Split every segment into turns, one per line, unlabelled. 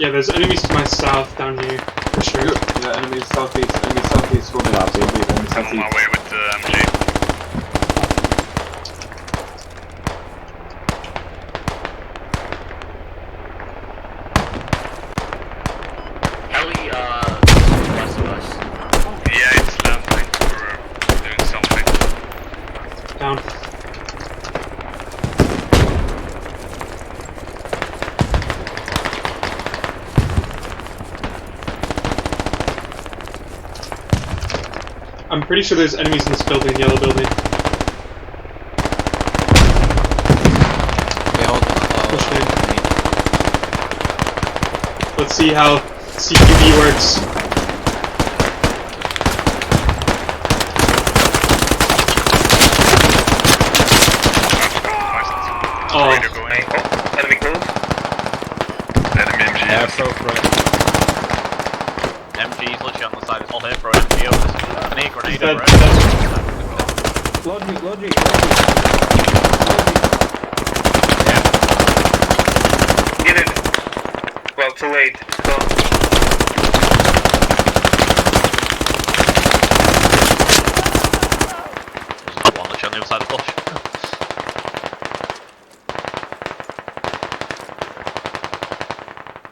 Yeah, there's enemies to my south down here, for sure.
Yeah, enemies southeast, swimming up, southeast.
I'm on my way with the MG.
Heli, west of us.
Yeah, it's landing. We're doing something.
Down. I'm pretty sure there's enemies in this building, yellow building. Push in. Let's see how CQB works. Oh.
Enemy close. Enemy MG.
Yeah, so front.
MG's literally on the side. It's all here, bro. MG over this. I need a grenade
Dead,
over it.
dead.
Logic.
Get it. Well, too late. It's gone.
There's another one literally on the other side of the bush.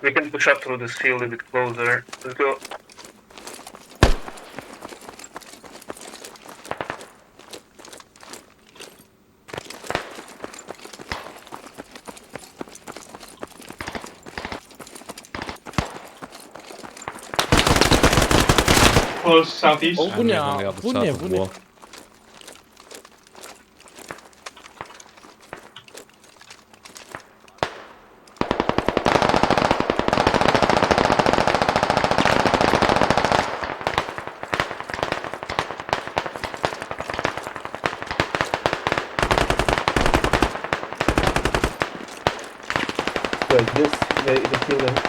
We can push up through this field a bit closer. Let's go.
Close, southeast.
And he's on the other side of the wall.
Wait, this, the field.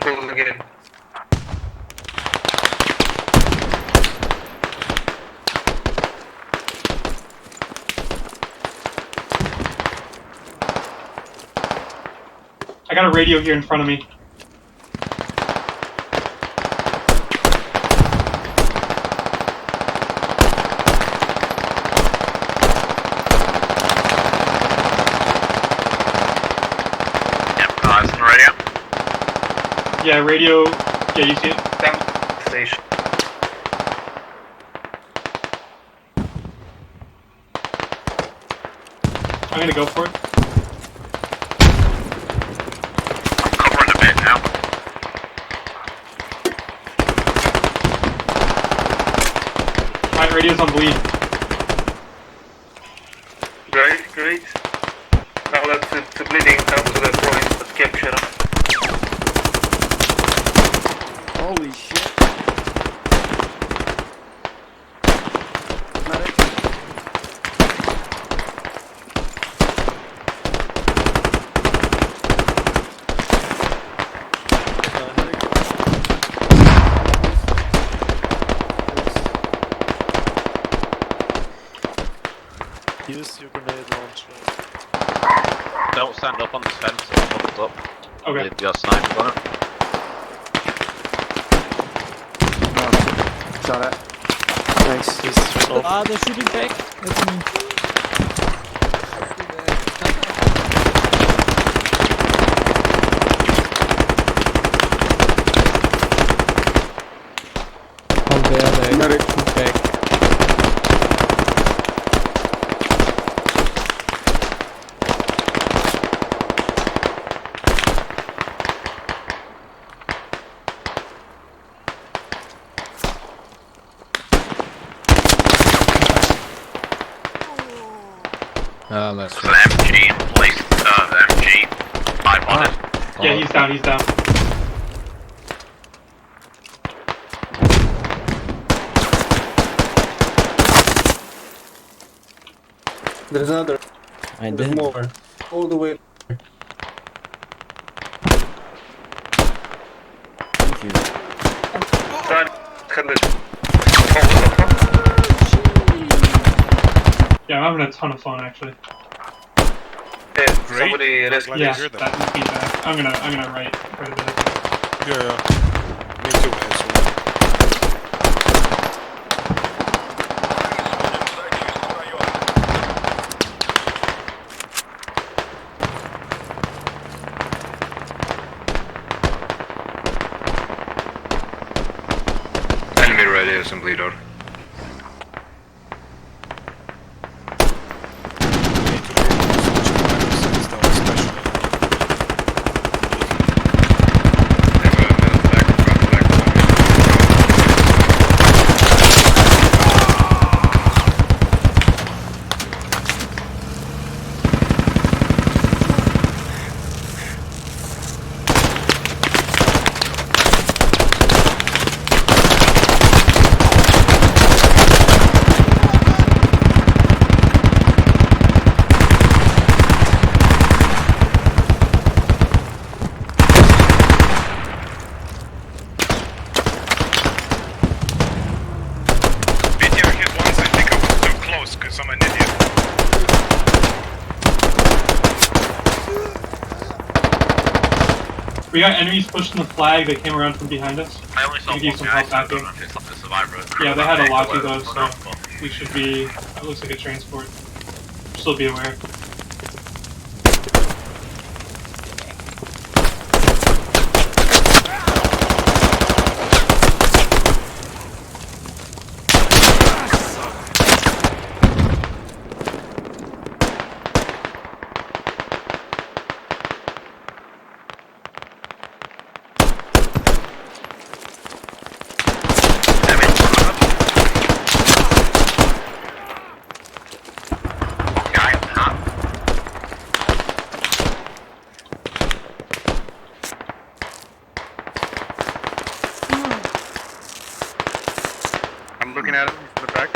Close again.
I got a radio here in front of me.
Eyes on the radio.
Yeah, radio. Yeah, you see it?
Down station.
I'm gonna go for it.
Covering a bit now.
My radio's on bleed.
Great. Now that's the bleeding down to the point. Let's capture him.
Holy shit. Medic.
Use your grenade launcher.
Don't stand up on this fence. It's fucked up.
Okay.
Your sniper's on it.
Shot at.
Thanks. He's off.
Ah, they're shooting back. That's me. How dare they
Medic.
shoot back?
That's
There's an MG in place. The MG. 500.
Yeah, he's down.
There's another.
I
There's
did.
more. All the way.
Thank you.
Run. Headless.
a ton of fun actually.
Yeah,
Great.
somebody
I'm
rescue.
glad to
Yeah,
hear
that
that.
is feedback. I'm gonna write quite a bit.
Yeah. Me too, actually.
Enemy radio assembly door.
BTR hit once, I think I was too close because I'm an idiot.
We got enemies pushing the flag. They came around from behind us.
I only saw
Can you
one
give some
guy,
help
so I
back
don't
in?
know if it's like the survivor.
Yeah, they had a
Or
lot to
whatever
go,
it's
so
called, but-
we should be. That looks like a transport. Still be aware.
Guy up top.
I'm looking at him from the back.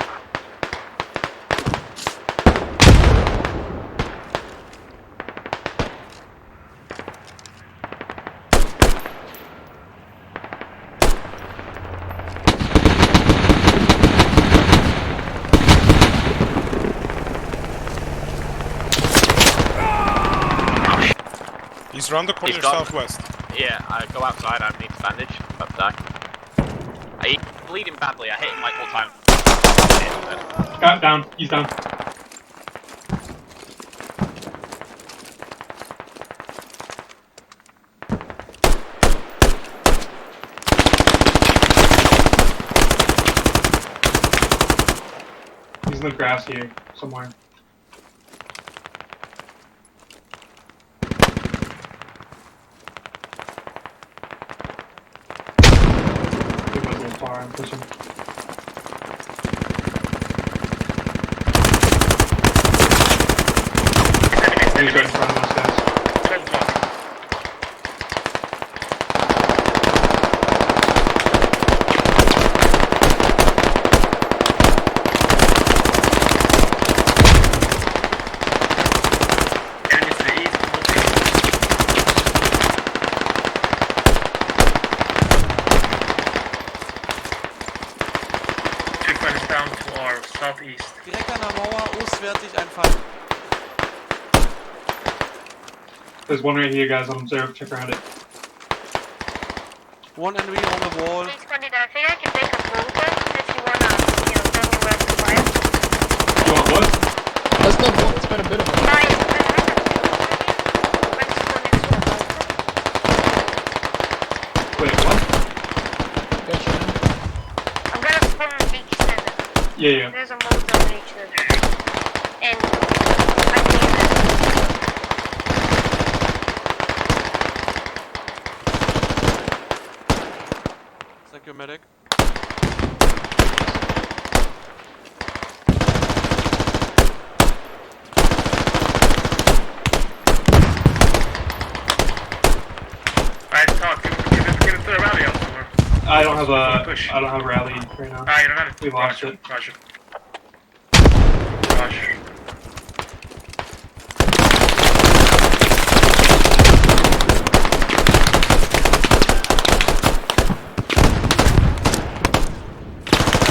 He's round the corner
He's gone.
southwest.
Yeah, I go outside, I need to bandage. About to die. He's bleeding badly, I hit him like all time.
Got down. He's down. He's in the grass here somewhere. He wasn't far. I'm pushing. He's right in front of us, guys.
Enemies to the east. Two friends down to our southeast.
Direkt an der Mauer, ostwärtig einfallen.
There's one right here, guys. On observe. Check around it.
One enemy on the wall.
Please put it, I think I can take a photo if you wanna, tell me where to fire.
You want what?
Let's not go. It's been a bit of a.
Wait, what?
Got you, man.
I'm gonna spawn on each center.
Yeah, yeah.
There's a mold on each center. And I think
Thank you, medic.
Alright, talk. Give it to a rally out somewhere.
I don't have
Push.
I don't have rally right now.
Ah, you don't have it.
We lost it.
Roger. Roger.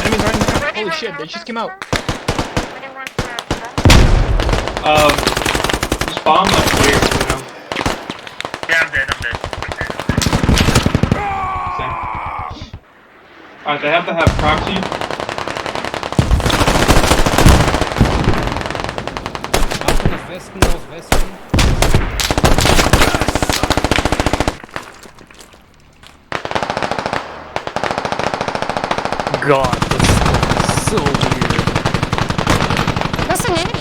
Enemies right in front. Holy shit, they just came out.
Anyone for
Just bomb up here, you know.
Yeah, I'm dead.
Same. Alright, they have to have proxy.
Warte, das Westen aus Westen.
God, this is so weird.
That's an enemy.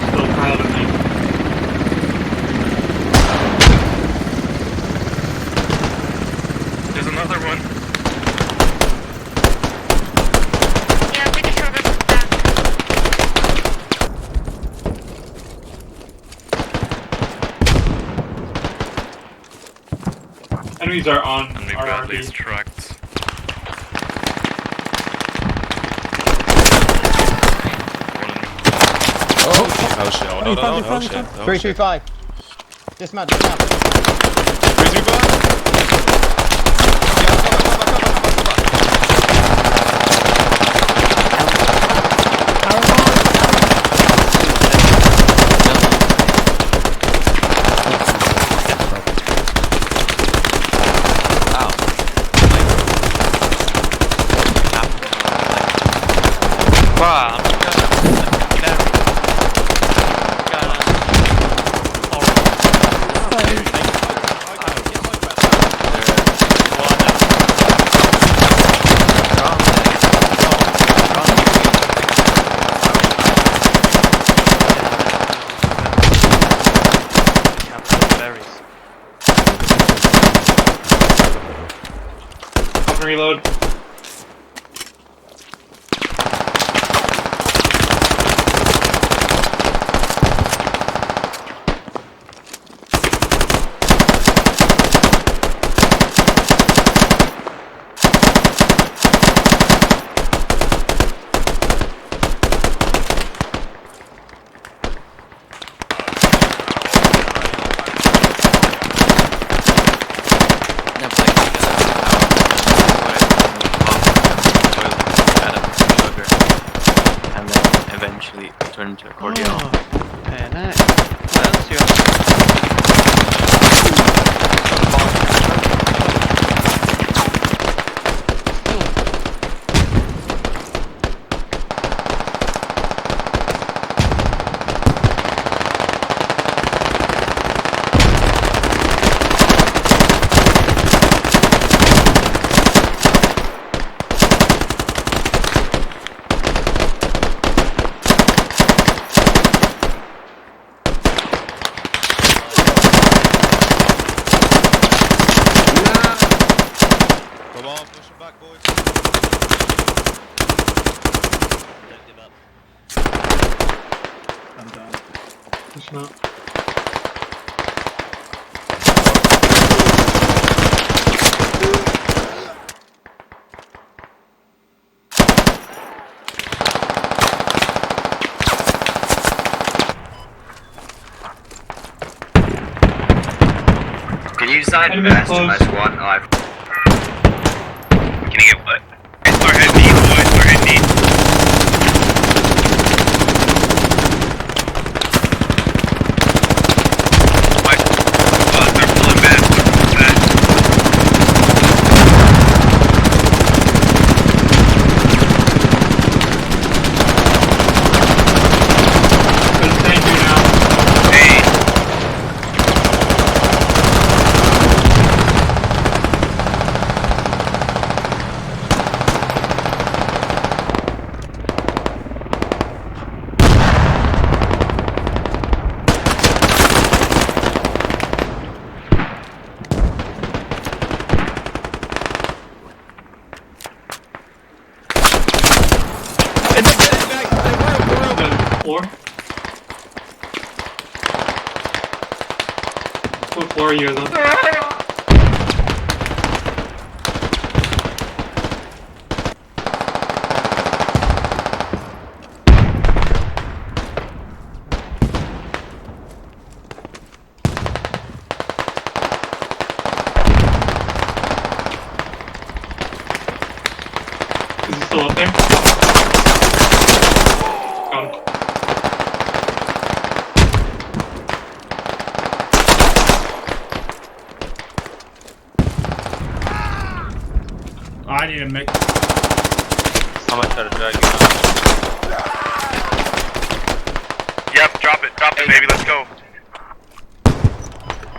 Still piloting me.
There's another one.
Yeah, I'm pretty sure this is back.
Enemies are on
Enemy
our
badly
RRB.
struck.
Oh shit, oh no, no, no, oh shit.
335. Dismount.
335?
Reload.
Turn into accordion. Come on, push him back, boys. Don't give up.
I'm done. It's not.
Can you sign
Enemies
best
close.
as one? Can you get what? Overhead knee, boys, overhead knee. What? Oh, they're pulling back. What's that?
Gonna thank you now.
Hey.
The floor. What floor are you guys on?
I need a mix.
I'm gonna try to drag you out.
Yep, drop it, baby, let's go.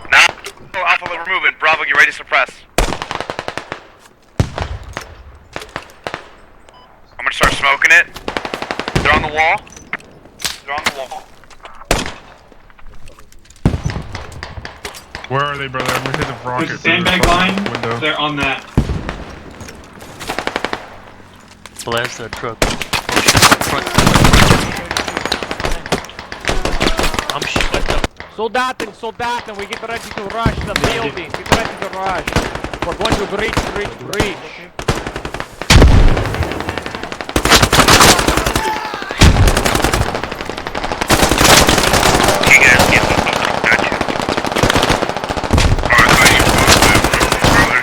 Now, Alpha, we're moving. Bravo, get ready to suppress. I'm gonna start smoking it. They're on the wall.
Where are they, brother? I'm gonna hit the rocket.
There's a sandbag line.
Window.
They're on that.
Blast that truck. Front. I'm shit.
Soldaten, we get ready to rush the building. Get ready to rush. We're going to breach.
You guys get the got you. Oh, I thought you brother.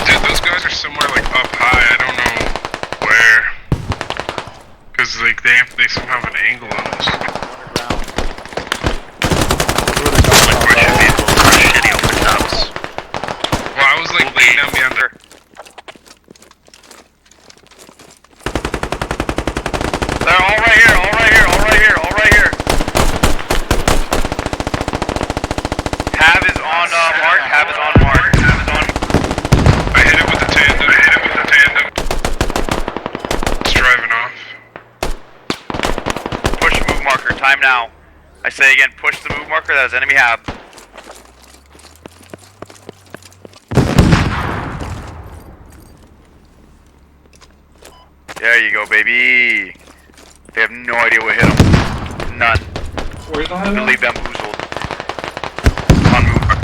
Dude, those guys are somewhere like up high. I don't know where. Cause like they somehow have an angle on us. Well, I was like laying down behind there. They're all right here. Hav is on mark. I hit it with the tandem. It's driving off. Push the move marker. Time now. I say again, push the move marker. That is enemy Hav. There you go, baby. They have no idea what hit them. None.
Where's the highway?
Totally bamboozled. On move marker.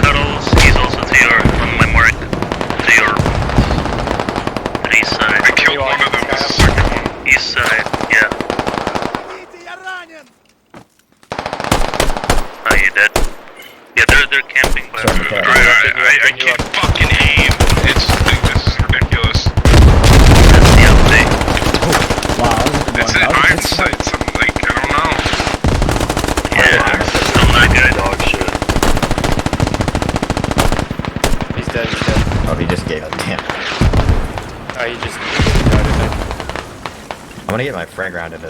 Cuddles, he's also to your, on my mark, to your east side.
I killed one of them. This is the second one.
East side, yeah. Oh, you dead? Yeah, they're camping, but...
I can't fucking aim. This is ridiculous.
That's the update.
Wow.
It's in hindsight, so like, I don't know.
Yeah, still not good. Dog shit.
He's dead.
Oh, he just gave up. Damn.
Oh, he just...
I'm gonna get my friend grounded.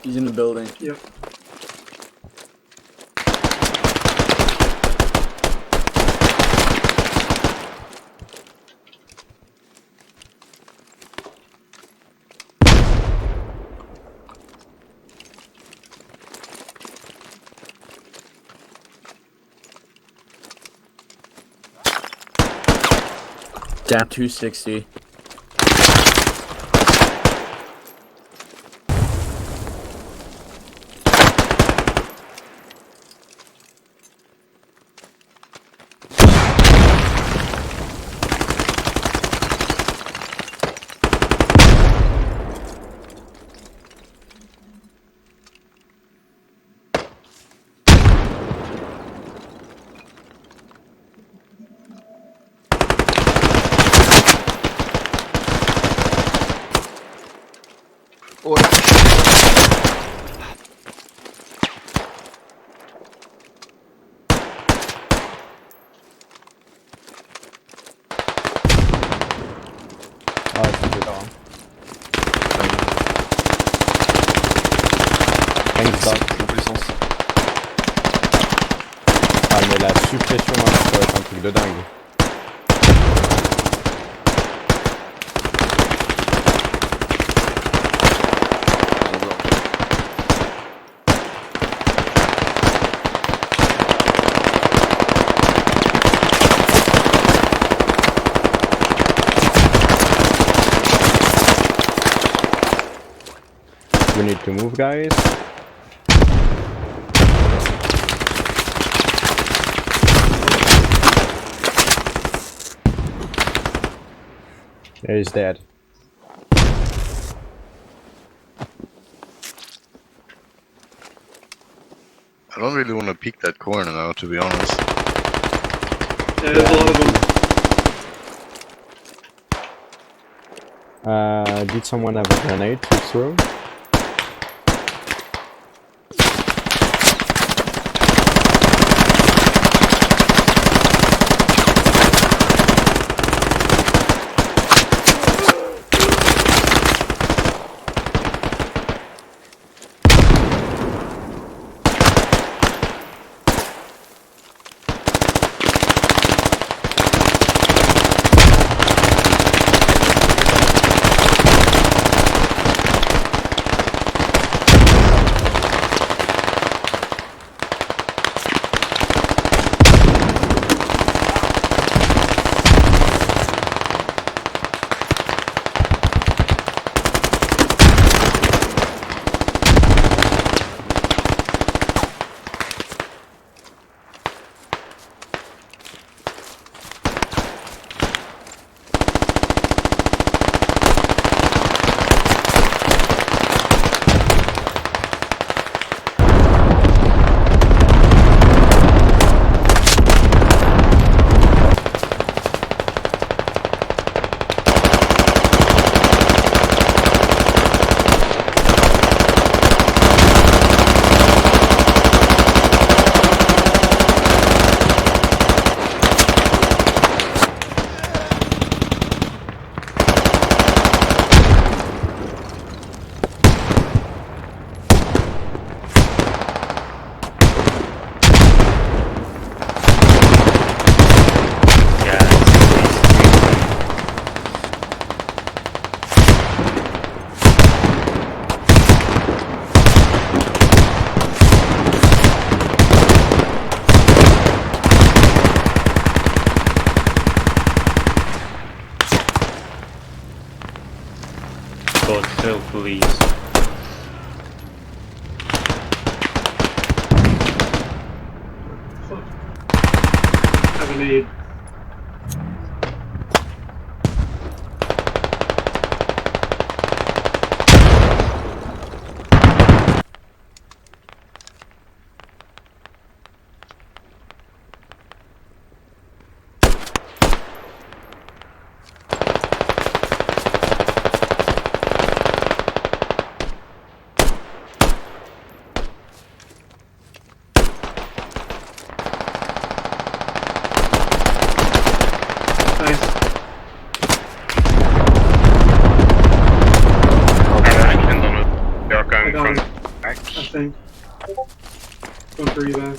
He's in the building.
Yep.
Gap 260.
Ah, mais la suppression, hein, ça va être un truc de dingue.
We need to move, guys. Yeah, he's dead.
I don't really want to peek that corner now, to be honest.
Yeah, there's a lot of them.
Did someone have a grenade to throw?
God, help, please. Fuck. Have a need. I think. Going for you back.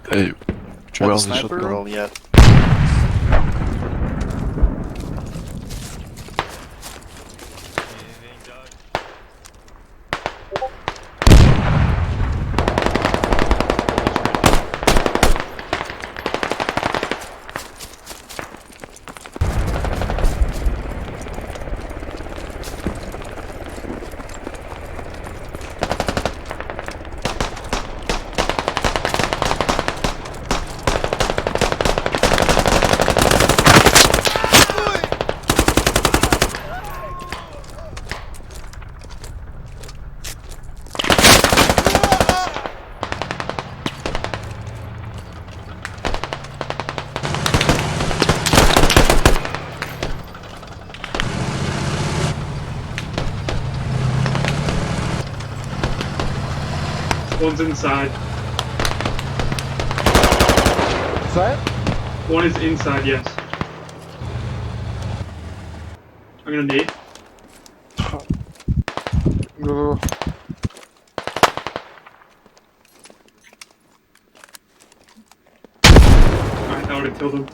Hey, Joel, the
sniper
shotgun.
roll yet?
One's inside.
Inside?
One is inside, yes. I'm gonna nade.
Go.
Alright, that would've killed him.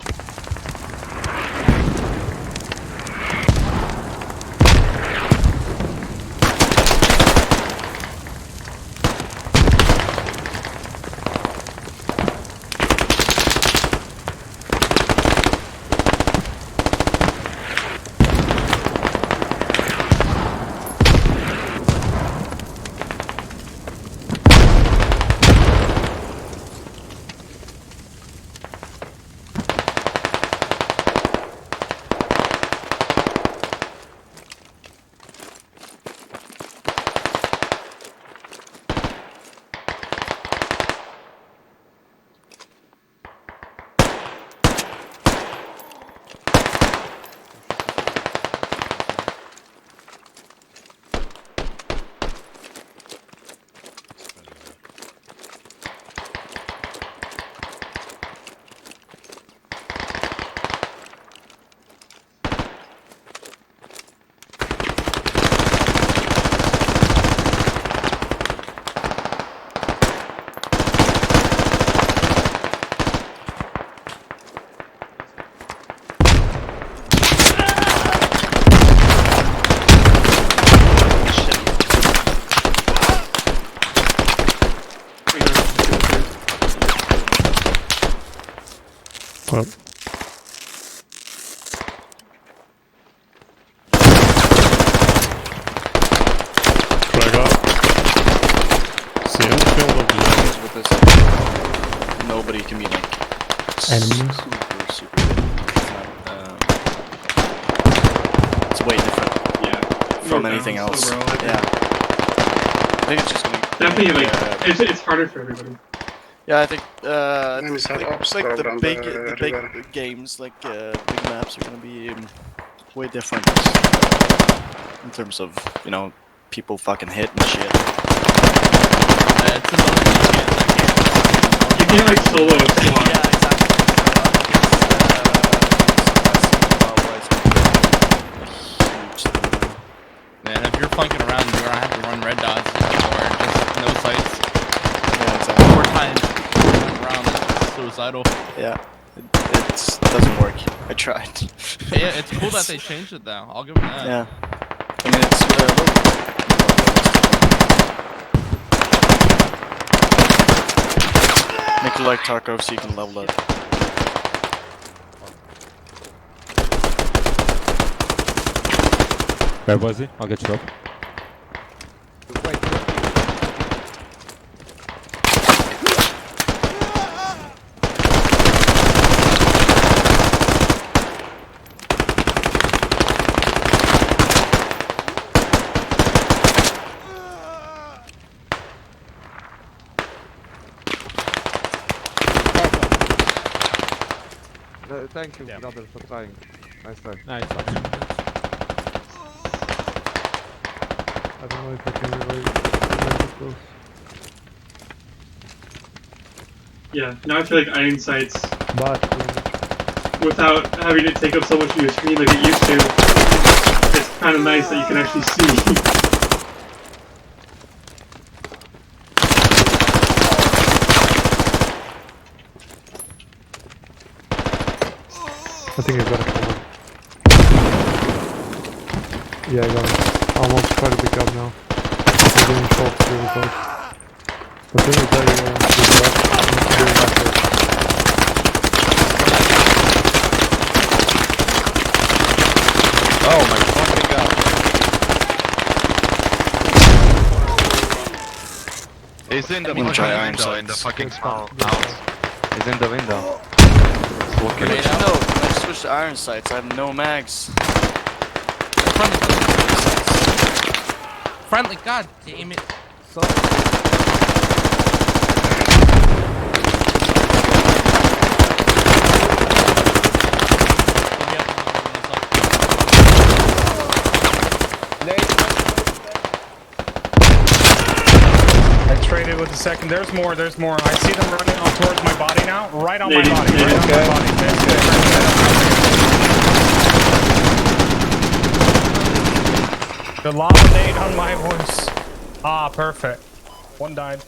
Well. Flag up. See him killed over there.
With this, nobody can be like
Enemies?
super good. It's way different.
Yeah.
From
More
anything
balanced
else.
overall, I
Yeah. I think it's just gonna
Definitely,
make,
like, it's harder for everybody.
yeah, I think
Enemies had ops
like the
around
big
the
big
river.
games, like big maps, are gonna be way different in terms of people fucking hit and shit.
It's another thing
You can't like solo a squad.
Yeah, exactly.
Man, if you're flanking around, you're gonna have to run red dots or just no sights.
Yeah, exactly.
4 times around is suicidal.
Yeah, it doesn't work. I tried.
Yeah, it's cool that they changed it though. I'll give them that.
Yeah. I mean, it's a little. Make it like Tarkov so you can level up.
Where was he? I'll get you up.
Thank you, brother, for trying. Nice try.
Nice.
I don't know if I can revive close.
Yeah, now I feel like iron sights,
But
without having it take up so much of your screen like it used to, it's kind of nice that you can actually see.
I think I got it covered. Yeah, I got it. Almost try to pick up now. I'm getting shot really close. But then it's very going backwards.
Oh my fucking god. He's in the
I'm gonna try iron
window, in the
sights.
fucking house. He's in the window.
Grenade out? No, when I switched to iron sights, I have no mags.
Friendly, god damn it.
I traded with the second. There's more. I see them running up towards my body now. Right on my
Maybe,
body. Right on my body. That's good. The lava nade on my voice. Ah, perfect. One died.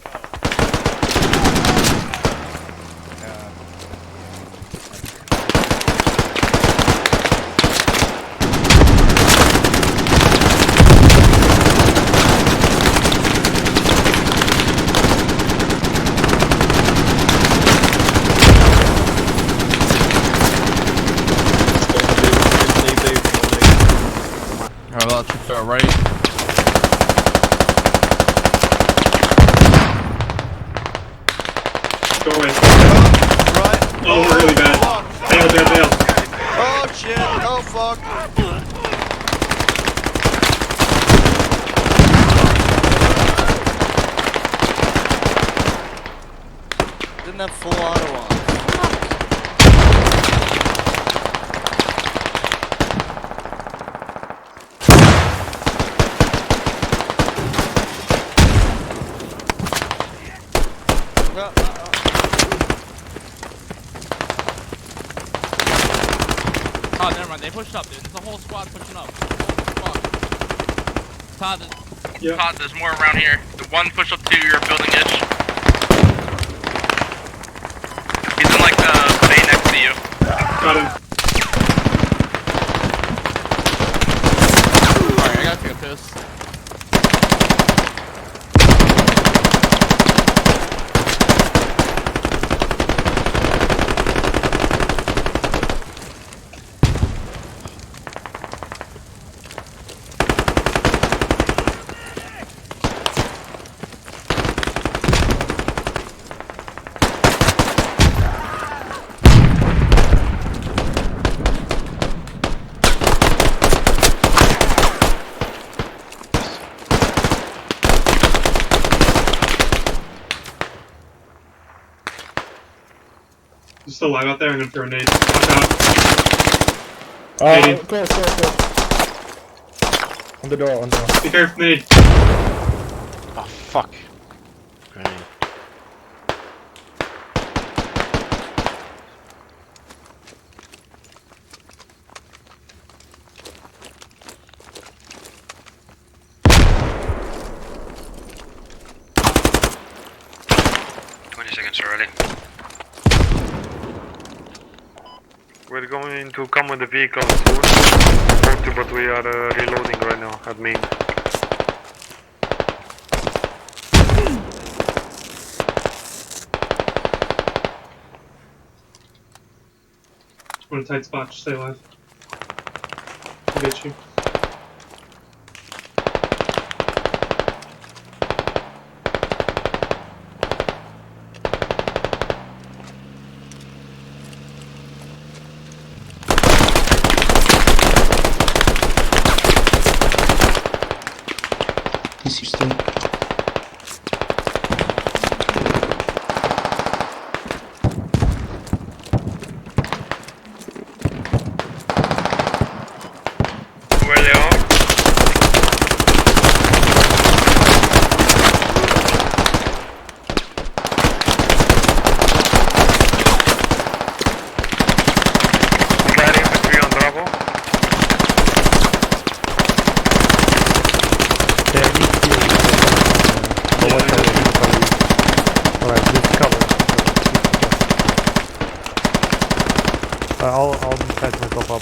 Alright, well, troops are right.
Go away.
Right.
Oh, we're really bad. Bail.
Oh shit. Oh fuck. Didn't have full auto on.
Oh, never mind. They pushed up, dude. There's a whole squad pushing up. Todd,
Todd, there's more around here. The one push up to your building edge. He's in like the bay next to you.
Got him.
Alright, I gotta take a piss.
He's still alive out there. I'm gonna throw a nade. Watch out. Nading.
Close. On the door,
Be careful, nade.
Oh, fuck. Grenade.
Early.
We're going to come with the vehicle soon, but we are reloading right now at main.
We're in a tight spot. Just stay alive. I'll get you.
Where they are? Got infantry on Bravo.
Alright, just cover. I'll patch myself up.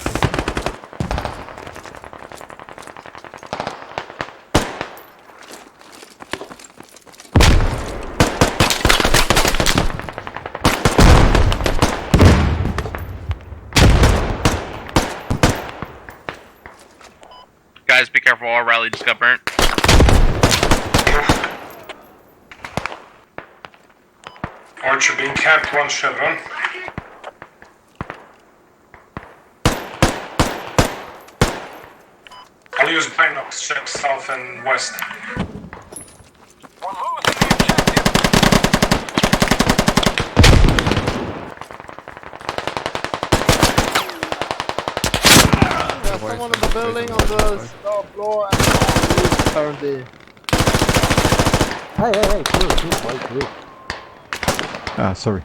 Guys, be careful, our rally just got burnt.
Archer being capped, 1 Chevron. I'll use binocs, check south and west.
There's someone in the building on the top floor and currently.
Hey, cool. Ah, sorry.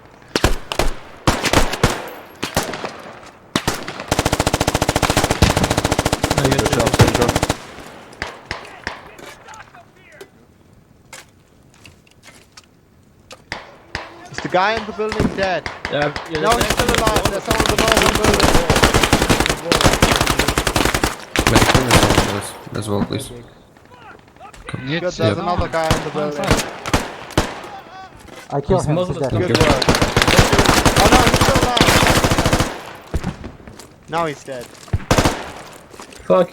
Is the guy in the building dead?
Yeah,
No, he's still alive. There's someone in the building.
As well, please.
Good, there's another guy in the building.
I killed him.
Good work. Oh no, he's still alive. Now he's dead.
Fucking